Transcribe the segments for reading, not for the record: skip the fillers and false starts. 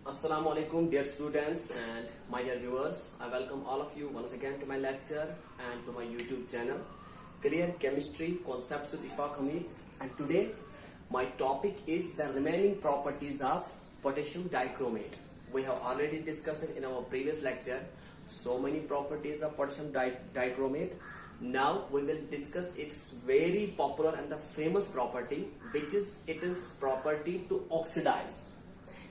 Assalamu alaikum dear students and my dear viewers. I welcome all of you once again to my lecture and to my YouTube channel Clear Chemistry Concepts with Ishfaq Hamid, and today my topic is the remaining properties of potassium dichromate. We have already discussed it in our previous lecture, so many properties of potassium dichromate. Now we will discuss its very popular and the famous property, which is it is property to oxidize.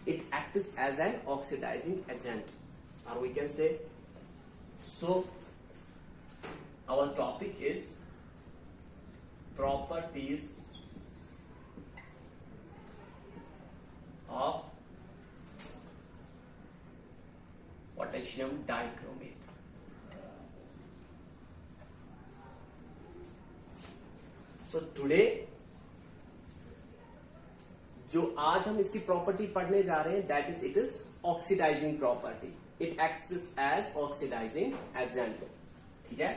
It acts as an oxidizing agent, or we can say, so our topic is properties of potassium dichromate. So today जो आज हम इसकी property पढ़ने जा रहे हैं, that is it is oxidizing property. It acts as oxidizing agent. ठीक है,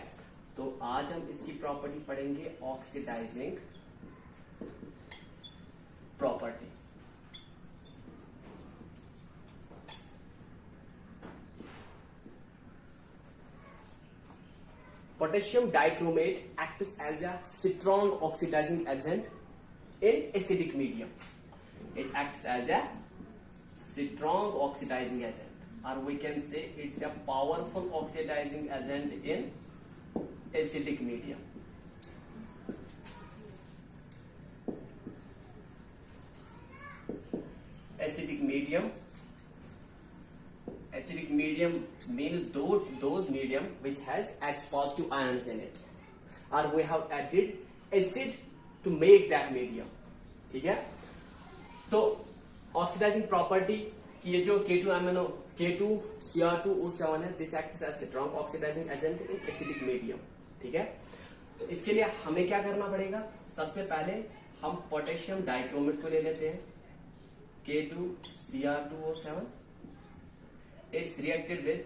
तो आज हम इसकी प्रॉपर्टी पढ़ेंगे oxidizing property. Potassium dichromate acts as a strong oxidizing agent in acidic medium. It acts as a strong oxidizing agent, or we can say it's a powerful oxidizing agent in acidic medium. Acidic medium means those medium which has H positive ions in it, or we have added acid to make that medium. ठीक है, तो oxidising property की ये जो K2MnO K2Cr2O7 है, this acts as strong oxidizing agent in acidic medium. ठीक है, तो इसके लिए हमें क्या करना पड़ेगा? सबसे पहले हम पोटेशियम डाइक्रोमेट को ले लेते हैं, K2Cr2O7. It's reacted with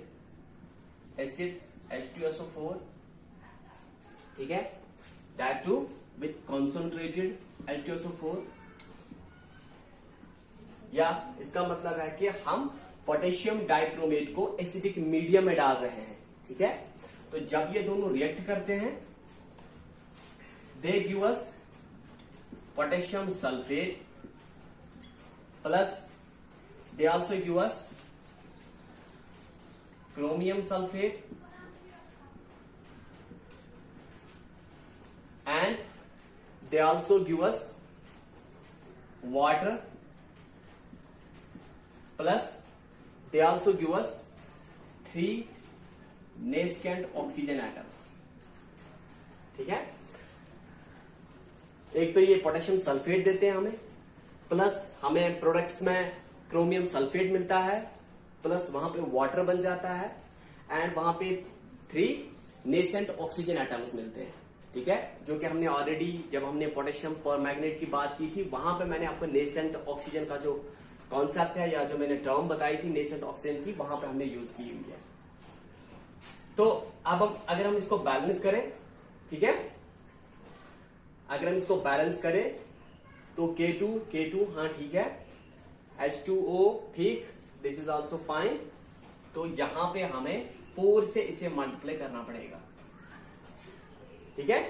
acid H2SO4. ठीक है, that to with concentrated H2SO4. या इसका मतलब है कि हम पोटेशियम डाइक्रोमेट को एसिडिक मीडियम में डाल रहे हैं. ठीक है, तो जब ये दोनों रिएक्ट करते हैं, they give us potassium sulphate plus they also give us chromium sulphate and they also give us water plus they also give us 3 nascent oxygen atoms. ठीक है, एक तो ये पोटेशियम सल्फेट देते हैं हमें, प्लस हमें प्रोडक्ट्स में क्रोमियम सल्फेट मिलता है, प्लस वहां पे वाटर बन जाता है, एंड वहां पे 3 नेसेंट ऑक्सीजन एटम्स मिलते हैं. ठीक है, जो कि हमने ऑलरेडी जब हमने पोटेशियम परमैंगनेट की बात की थी, वहां पे मैंने आपको नेसेंट ऑक्सीजन का जो कॉन्सेप्ट है या जो मैंने टर्म बताई थी नेसेंट ऑक्सीजन की, वहां पे हमने यूज की हुई है. तो अब अगर हम इसको बैलेंस करें, ठीक है, अगर हम इसको बैलेंस करें तो K2 हाँ ठीक है, H2O ठीक, दिस इज ऑल्सो फाइन. तो यहां पे हमें 4 से इसे मल्टीप्लाई करना पड़ेगा. ठीक है,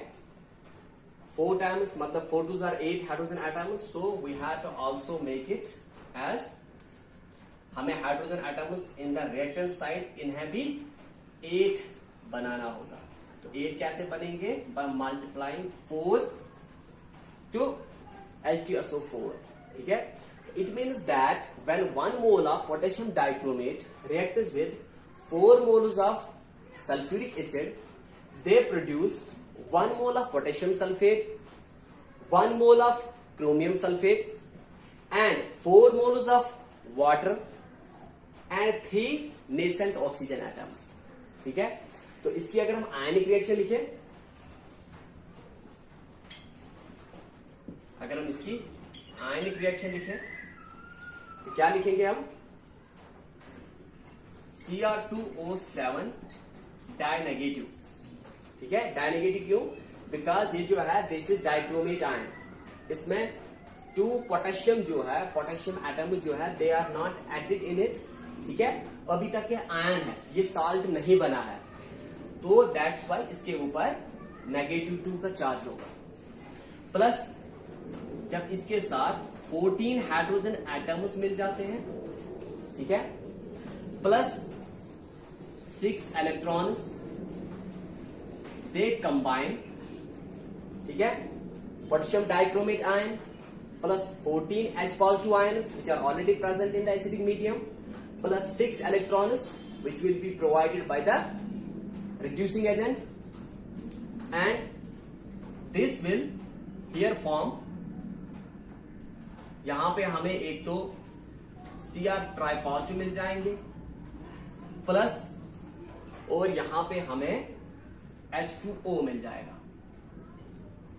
4 टाइम्स मतलब 4 2s are 8 hydrogen atoms, so we have to also make it as, हमें hydrogen atoms in the reactant side इन्हें भी 8 बनाना होगा. तो 8 कैसे बनेंगे? By multiplying 4 to H2SO4. ठीक है, it means that when 1 mole of potassium dichromate reacts with 4 moles of sulfuric acid, they produce 1 mole of potassium sulfate, 1 mole of chromium sulfate, and 4 moles of water and 3 nascent oxygen atoms. ठीक है, तो इसकी अगर हम आयनिक reaction लिखें, अगर हम इसकी आयनिक रिएक्शन लिखें तो क्या लिखेंगे हम? Cr2O7 डाइनेगेटिव. ठीक है, डाइनेगेटिव क्यों? बिकॉज ये जो है दिस इज डाइक्रोमेट आयन, इसमें टू पोटेशियम जो है, पोटेशियम एटम जो है, they are not added in it, ठीक है, अभी तक ये आयन है, ये साल्ट नहीं बना है, तो दैट्स वाई इसके ऊपर -2 का चार्ज होगा। प्लस जब इसके साथ 14 हाइड्रोजन एटम्स मिल जाते हैं, ठीक है, प्लस 6 इलेक्ट्रॉन्स दे कंबाइन, ठीक है, potassium dichromate ion plus 14 H positive ions which are already present in the acidic medium plus 6 electrons which will be provided by the reducing agent, and this will here form, यहां पे हमें एक तो Cr try positive मिल जाएंगे plus और यहां पे हमें H2O मिल जाएगा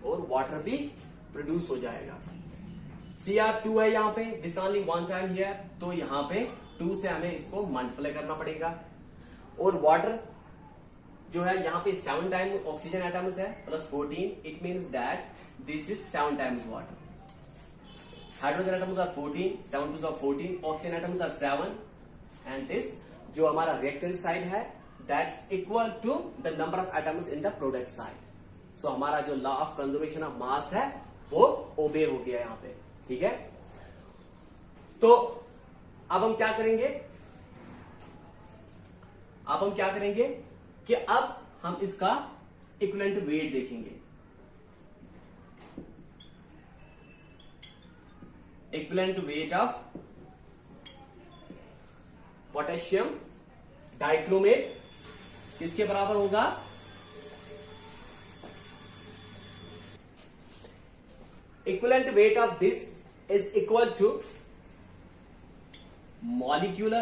और वाटर भी प्रोड्यूस हो जाएगा। Cr2 है यहाँ पे, this only one time here, तो यहाँ पे 2 से हमें इसको मल्टीप्लाई करना पड़ेगा, और वाटर जो है यहाँ पे 7 टाइम ऑक्सीजन एटम्स है plus 14, it means that this is 7 times water. Hydrogen atoms are 14, 7 2 14, oxygen atoms are 7, and this जो हमारा रिएक्टेंट साइड है that's equal to the number of atoms in the product side. So हमारा जो law of conservation of mass है वो ओबे हो गया यहाँ पे, ठीक है। तो अब हम क्या करेंगे, कि अब हम इसका इक्विवेलेंट वेट देखेंगे। Equivalent weight of potassium dichromate किसके बराबर होगा, equivalent weight of this is equal to molecular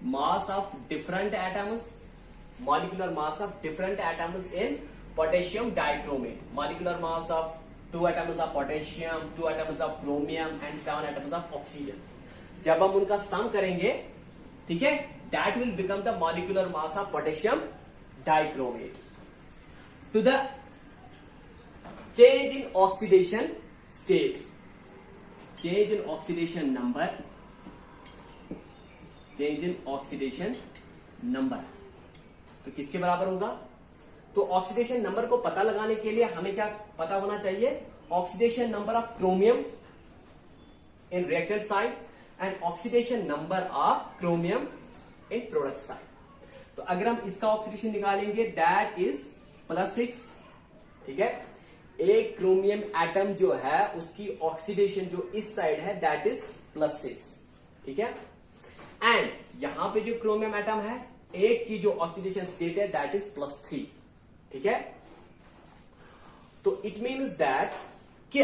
mass of different atoms, molecular mass of different atoms in potassium dichromate, molecular mass of 2 atoms of potassium, 2 atoms of chromium and 7 atoms of oxygen। जब हम उनका सम करेंगे, ठीक है, that will become the molecular mass of potassium dichromate। to the change in oxidation state, change in oxidation number, change in oxidation number, तो किसके बराबर होगा, तो ऑक्सीडेशन नंबर को पता लगाने के लिए हमें क्या पता होना चाहिए, oxidation number of chromium in reactant side and oxidation number of chromium in product side. तो अगर हम इसका ऑक्सीडेशन निकालेंगे दैट इज +6, ठीक है, एक क्रोमियम एटम जो है उसकी ऑक्सीडेशन जो इस साइड है दैट इज +6, ठीक है, एंड यहां पे जो क्रोमियम एटम है एक की जो ऑक्सीडेशन स्टेट है दैट इज +3, ठीक है। तो इट मीन्स दैट कि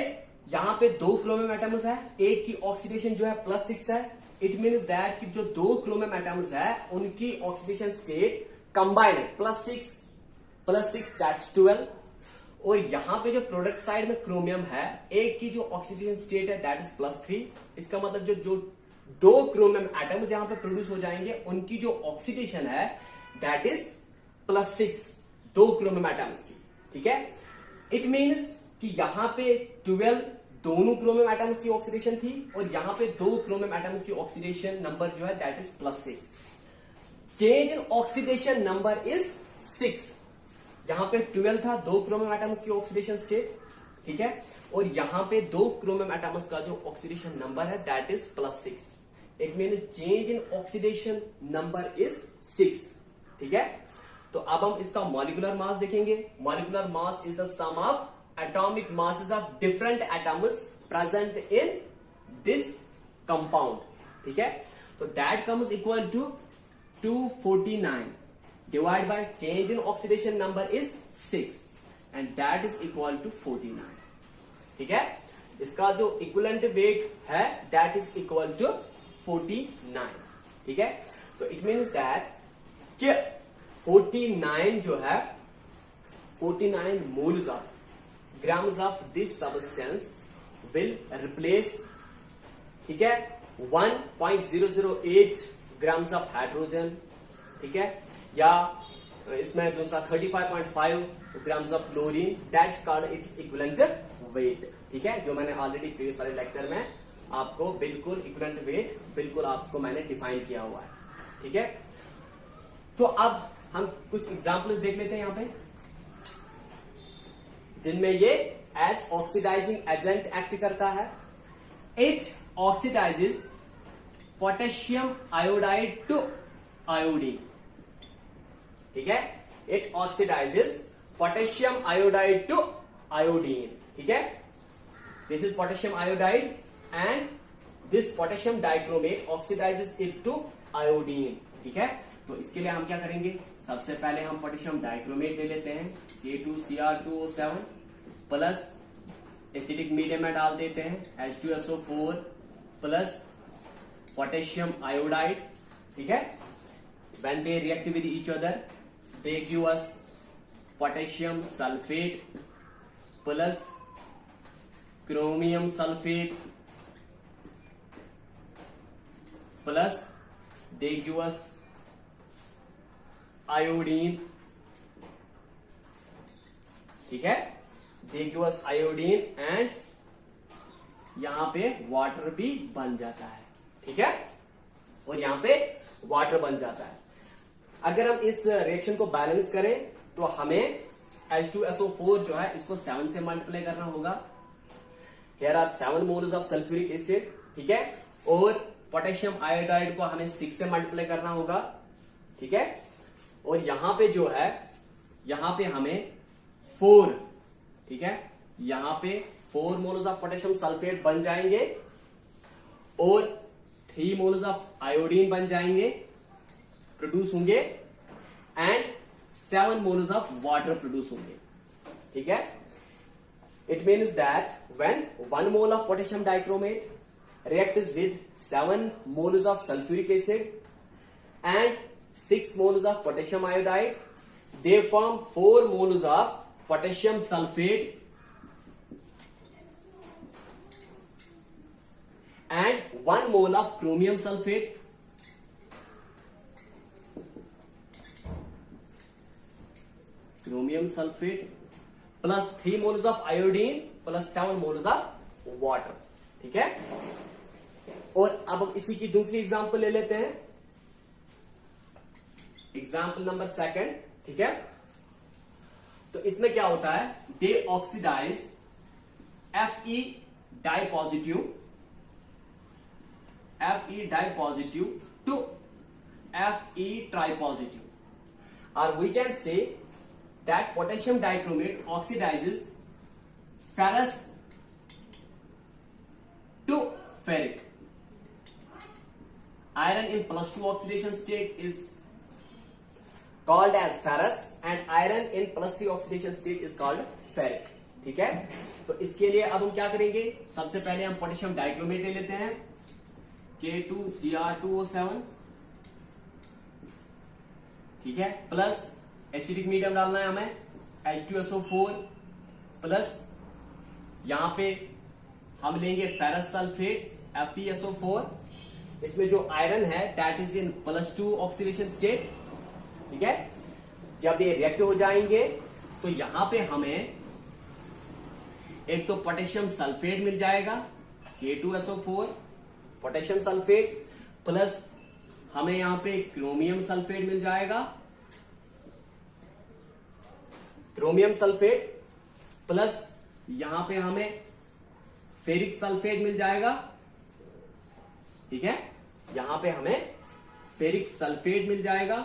यहां पे 2 क्रोमियम एटम्स है, एक की ऑक्सीडेशन जो है +6 है, इट मीन्स दैट कि जो 2 क्रोमियम एटम्स है उनकी ऑक्सीडेशन स्टेट कंबाइंड है, +6 दैट्स 12, और यहां पे जो प्रोडक्ट साइड में क्रोमियम है एक की जो ऑक्सीडेशन स्टेट है दैट इज +3। इसका मतलब जो 2 क्रोमियम एटम्स यहां पे प्रोड्यूस हो जाएंगे उनकी जो ऑक्सीडेशन है दैट इज +6, 2 क्रोमियम एटम्स की, ठीक है। इट मीन्स कि यहां पे 12 दोनों क्रोमियम एटम्स की ऑक्सीडेशन थी और यहां पे 2 क्रोमियम एटम्स की ऑक्सीडेशन नंबर जो है that is +6। Change in oxidation number is 6, यहां पे 12 था 2 क्रोमियम एटम्स की ऑक्सीडेशन स्टेट, ठीक है, और यहां पे 2 क्रोमियम एटम्स का जो ऑक्सीडेशन नंबर है that is +6। It means change in oxidation number is 6, ठीक है। तो अब हम इसका मॉलिक्यूलर मास देखेंगे। Molecular mass is the sum of atomic masses of different atoms present in this compound, ठीक है। तो that comes equal to 249 divided by change in oxidation number is 6 and that is equal to 49, ठीक है। इसका जो equivalent weight है that is equal to 49, ठीक है। तो इट मीन्स दैट कि 49 जो है 49 moles of grams of this substance will replace, ठीक है, 1.008 ग्राम्स ऑफ हाइड्रोजन, ठीक है, या इसमें दूसरा 35.5 grams of chlorine, that's called its equivalent weight. ठीक है, जो मैंने ऑलरेडी प्रीवियस वाले लेक्चर में आपको बिल्कुल इक्विवेलेंट वेट बिल्कुल आपको मैंने डिफाइन किया हुआ है। ठीक है, तो अब हम कुछ एग्जांपल्स देख लेते हैं यहां पे, जिनमें ये एज ऑक्सीडाइजिंग एजेंट एक्ट करता है। It oxidizes potassium iodide to iodine. ठीक है, it oxidizes potassium iodide to iodine. ठीक है, this is potassium iodide and this potassium dichromate oxidizes it to iodine. ठीक है, तो इसके लिए हम क्या करेंगे, सबसे पहले हम पोटेशियम डाइक्रोमेट ले लेते हैं K2Cr2O7 प्लस एसिडिक मीडियम में डाल देते हैं H2SO4 प्लस पोटेशियम आयोडाइड। ठीक है, when they react with each other they give us potassium sulfate plus chromium sulfate plus they give us iodine। ठीक है, they give us iodine and यहां पे वाटर भी बन जाता है। ठीक है, और यहां पे वाटर बन जाता है। अगर हम इस रिएक्शन को बैलेंस करें तो हमें H2SO4 जो है इसको 7 से मल्टीप्लाई करना होगा। Here are 7 moles of sulfuric acid। ठीक है, और पोटेशियम आयोडाइड को हमें 6 से मल्टीप्लाई करना होगा। ठीक है, और यहां पे जो है यहां पे हमें 4, ठीक है, यहां पे 4 मोल्स ऑफ पोटेशियम सल्फेट बन जाएंगे और 3 मोल्स ऑफ आयोडीन बन जाएंगे, प्रोड्यूस होंगे, and 7 moles of water produce होंगे। ठीक है, it means that when 1 mole of potassium dichromate reacts with 7 moles of sulfuric acid and 6 moles of potassium iodide, they form 4 moles of potassium sulfate and 1 mole of chromium sulfate। chromium sulfate plus 3 moles of iodine plus 7 moles of water। ठीक है, और अब हम इसी की दूसरी example ले लेते हैं, एग्जांपल नंबर 2। ठीक है, तो इसमें क्या होता है, they oxidize Fe dipositive to Fe tripositive, और we can say that potassium dichromate oxidizes ferrous to ferric। Iron in +2 oxidation state is called as ferrous and iron in +3 oxidation state is called ferric। ठीक है, तो इसके लिए अब हम क्या करेंगे, सबसे पहले हम पोटेशियम डाइक्रोमेट ले लेते हैं K2Cr2O7। ठीक है, प्लस एसिडिक मीडियम डालना है हमें H2SO4 प्लस यहां पे हम लेंगे फेरस सल्फेट FeSO4। इसमें जो आयरन है that is in +2 oxidation state. ठीक है, जब ये रिएक्ट हो जाएंगे तो यहां पे हमें एक तो पोटेशियम सल्फेट मिल जाएगा K2SO4 पोटेशियम सल्फेट, प्लस हमें यहां पे क्रोमियम सल्फेट मिल जाएगा, क्रोमियम सल्फेट, प्लस यहां पे हमें फेरिक सल्फेट मिल जाएगा। ठीक है, यहां पे हमें फेरिक सल्फेट मिल जाएगा।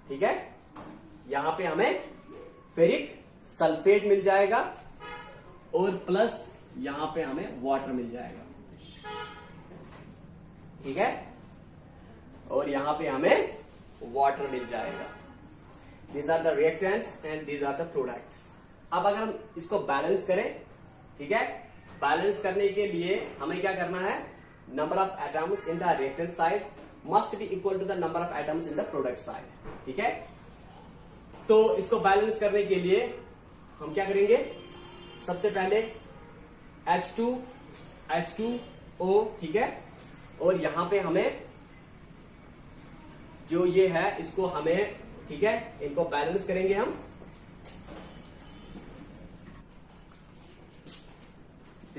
ठीक है, यहां पे हमें फेरिक सल्फेट मिल जाएगा और प्लस यहां पे हमें वाटर मिल जाएगा। ठीक है, और यहां पे हमें वाटर मिल जाएगा। These are the reactants and these are the products. अब अगर हम इसको बैलेंस करें, ठीक है, बैलेंस करने के लिए हमें क्या करना है, number of atoms in the reactant side must be equal to the number of atoms in the product side. ठीक है, तो इसको बैलेंस करने के लिए हम क्या करेंगे, सबसे पहले H2O। ठीक है, और यहां पे हमें जो ये है इसको हमें, ठीक है, इनको बैलेंस करेंगे हम।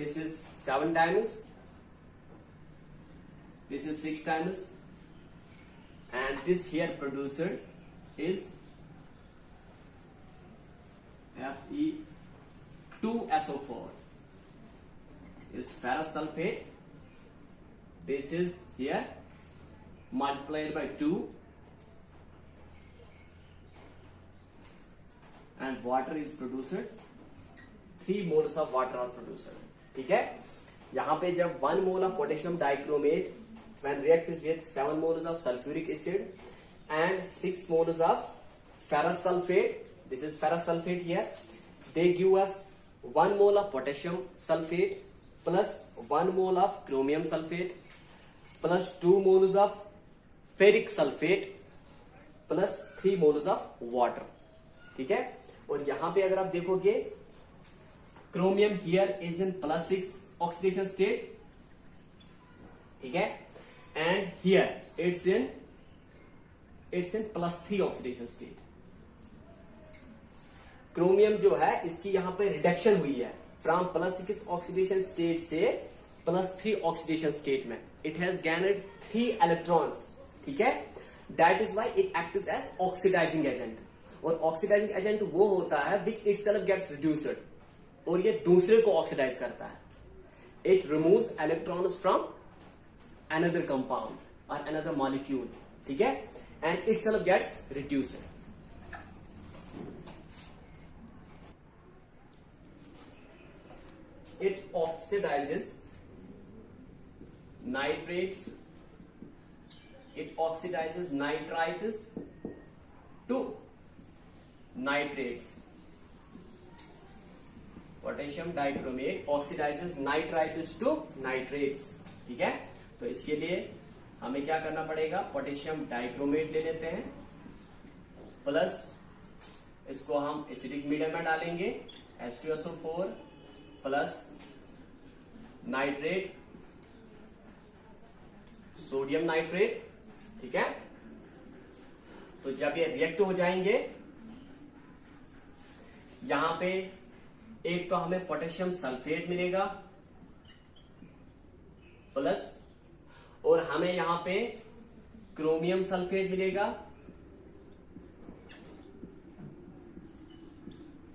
this is 7 times, this is 6 times, and this here producer is Fe2SO4 is ferrous sulfate. This is here multiplied by 2 and water is produced, 3 moles of water are produced. ठीक है, यहां पे जब 1 mole of potassium dichromate when reacts with 7 moles of sulfuric acid and 6 moles of ferrous sulfate, this is ferrous sulfate here, they give us 1 mole of potassium sulfate plus 1 mole of chromium sulfate plus 2 moles of ferric sulfate plus 3 moles of water. ठीक है, और यहां पे अगर आप देखोगे chromium here is in +6 oxidation state, ठीक है, and here it's in +3 oxidation state. Chromium जो है इसकी यहां पे रिडक्शन हुई है फ्रॉम +6 ऑक्सीडेशन स्टेट से +3 ऑक्सीडेशन स्टेट में. It has gained 3 electrons. ठीक है, that is why it acts as oxidizing agent. और ऑक्सीडाइजिंग एजेंट वो होता है विच इटसेल्फ गेट्स रिड्यूस्ड, और ये दूसरे को ऑक्सीडाइज करता है. It removes electrons from another compound और अनदर मॉलिक्यूल. ठीक है, and itself gets reduced. It oxidizes nitrates, it oxidizes nitrites to nitrates. Potassium dichromate oxidizes nitrites to nitrates. ठीक है, तो इसके लिए हमें क्या करना पड़ेगा, पोटेशियम डाइक्रोमेट ले लेते हैं प्लस इसको हम एसिडिक मीडियम में डालेंगे H2SO4 plus nitrate sodium nitrate. ठीक है, तो जब ये रिएक्ट हो जाएंगे यहां पे एक तो हमें पोटेशियम सल्फेट मिलेगा प्लस, और हमें यहां पे क्रोमियम सल्फेट मिलेगा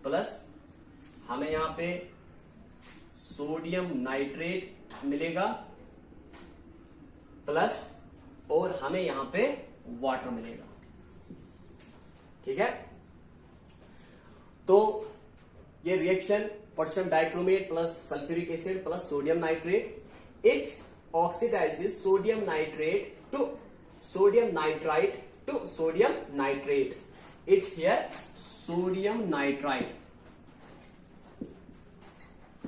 प्लस, हमें यहां पे सोडियम नाइट्रेट मिलेगा प्लस, और हमें यहां पे वाटर मिलेगा. ठीक है, तो ये reaction potassium dichromate plus sulphuric acid plus sodium nitrate, it oxidizes sodium nitrate to sodium nitrite to sodium nitrate. It's here sodium nitrite,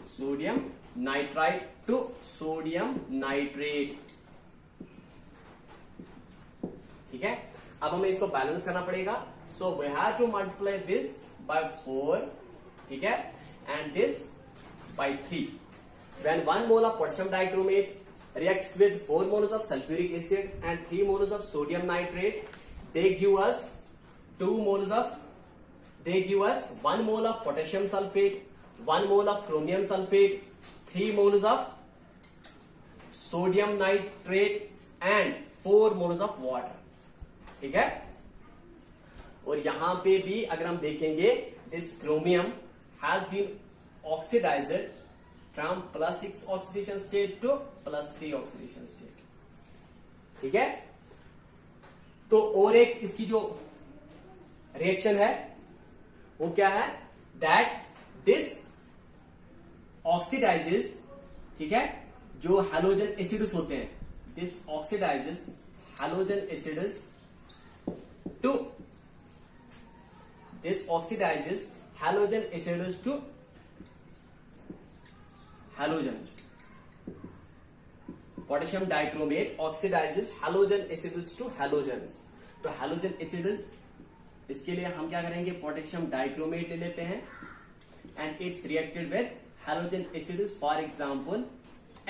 sodium nitrite to sodium nitrate. ठीक है, अब हमें इसको बैलेंस करना पड़ेगा. So we have to multiply this by 4, ठीक है, and this by 3. When 1 mole of potassium dichromate reacts with 4 moles of sulfuric acid and 3 moles of sodium nitrate, they give us 1 mole of potassium sulfate, 1 mole of chromium sulfate, 3 moles of sodium nitrate and 4 moles of water. ठीक है, और यहां पे भी अगर हम देखेंगे this chromium has been oxidized from +6 oxidation state to +3 oxidation state. ठीक है, तो और एक इसकी जो रिएक्शन है वो क्या है, दैट दिस ऑक्सीडाइजेस, ठीक है, जो हैलोजन एसिड्स होते हैं, this oxidizes halogen acids to halogens. Potassium dichromate oxidizes halogen acids to halogens. तो हैलोजन एसिड्स, इसके लिए हम क्या करेंगे, पोटेशियम डाइक्रोमेट ले लेते हैं and it's reacted with halogen acids, for example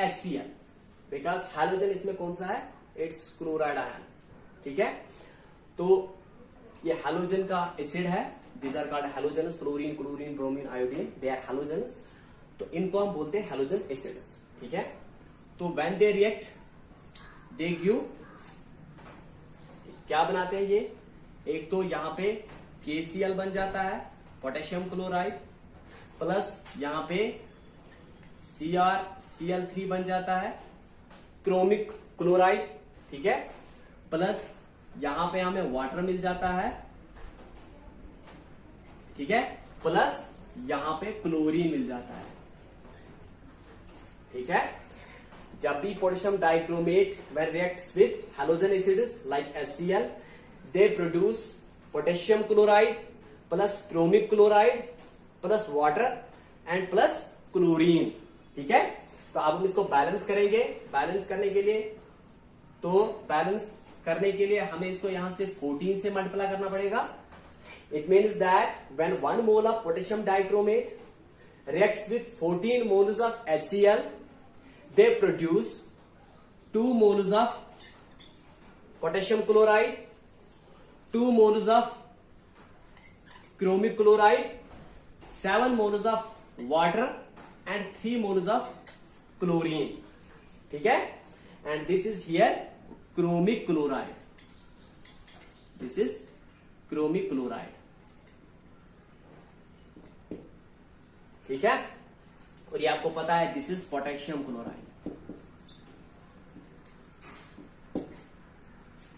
HCl, because halogen इसमें कौन सा है, इट्स क्लोराइड आयन. ठीक है, तो ये हैलोजन का एसिड है, these are called halogens, fluorine, chlorine, bromine, iodine, they are halogens. तो इनको हम बोलते हैं हैलोजन एसिड्स। ठीक है, तो when they react they give, क्या बनाते हैं ये, एक तो यहां पे KCl बन जाता है, पोटेशियम क्लोराइड, प्लस यहां पे CrCl3 बन जाता है, क्रोमिक क्लोराइड। ठीक है, प्लस यहां पे हमें वाटर मिल जाता है। ठीक है, प्लस यहां पे क्लोरीन मिल जाता है। ठीक है, जब भी potassium dichromate when reacts with halogen acids like HCl, they produce potassium chloride plus chromic chloride plus water and plus chlorine। ठीक है, तो अब हम इसको बैलेंस करेंगे। बैलेंस करने के लिए हमें इसको यहां से 14 से मल्टीप्लाई करना पड़ेगा। It means that when 1 mole of potassium dichromate reacts with 14 moles of HCl, they produce 2 moles of potassium chloride, 2 moles of chromic chloride, 7 moles of water and 3 moles of chlorine। ठीक है, and this is here chromic chloride। This is chromic chloride। ठीक है, और ये आपको पता है this is potassium chloride.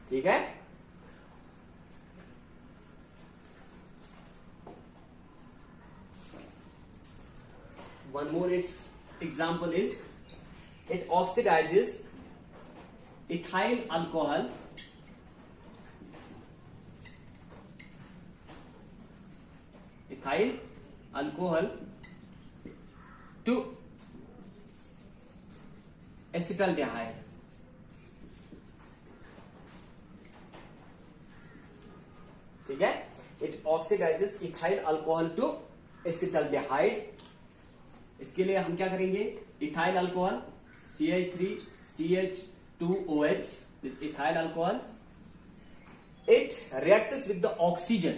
ठीक है, one more its example is it oxidises ethyl alcohol to acetaldehyde। ठीक है, it oxidises ethyl alcohol to acetaldehyde. इसके लिए हम क्या करेंगे, ethyl alcohol CH3CH2OH, this ethyl alcohol, it reacts with the oxygen.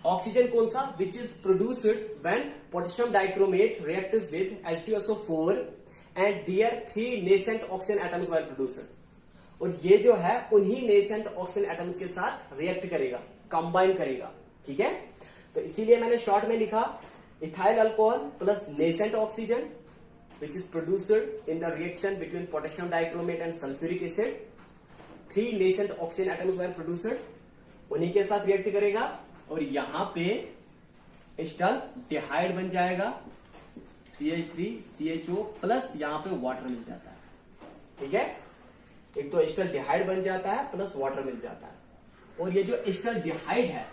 Oxygen कौन सा, which is produced when potassium dichromate reacts with H2SO4 and there 3 nascent oxygen atoms were produced. और ये जो है उन्हीं नेसेंट ऑक्सीजन एटम्स के साथ react करेगा, कंबाइन करेगा। ठीक है, तो इसीलिए मैंने शॉर्ट में लिखा ethyl alcohol plus nascent oxygen which is produced in the reaction between potassium dichromate and sulphuric acid. 3 nascent oxygen atoms were produced, उन्हीं के साथ रिएक्ट करेगा और यहां पे एसिटाल्डेहाइड बन जाएगा CH3CHO प्लस यहां पे वाटर मिल जाता है। ठीक है, एक तो एसिटाल्डेहाइड बन जाता है प्लस वाटर मिल जाता है। और ये जो एसिटाल्डेहाइड है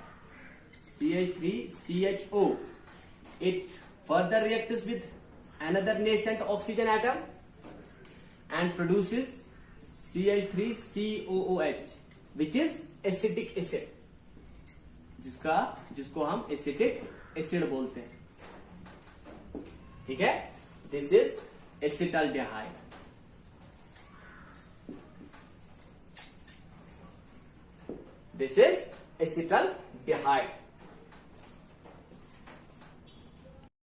CH3CHO, it further reacts with another nascent oxygen atom and produces CH3COOH which is acetic acid, जिसको हम एसिटिक एसिड बोलते हैं। ठीक है, this is acetaldehyde. This is एसिटाल्डेहाइड।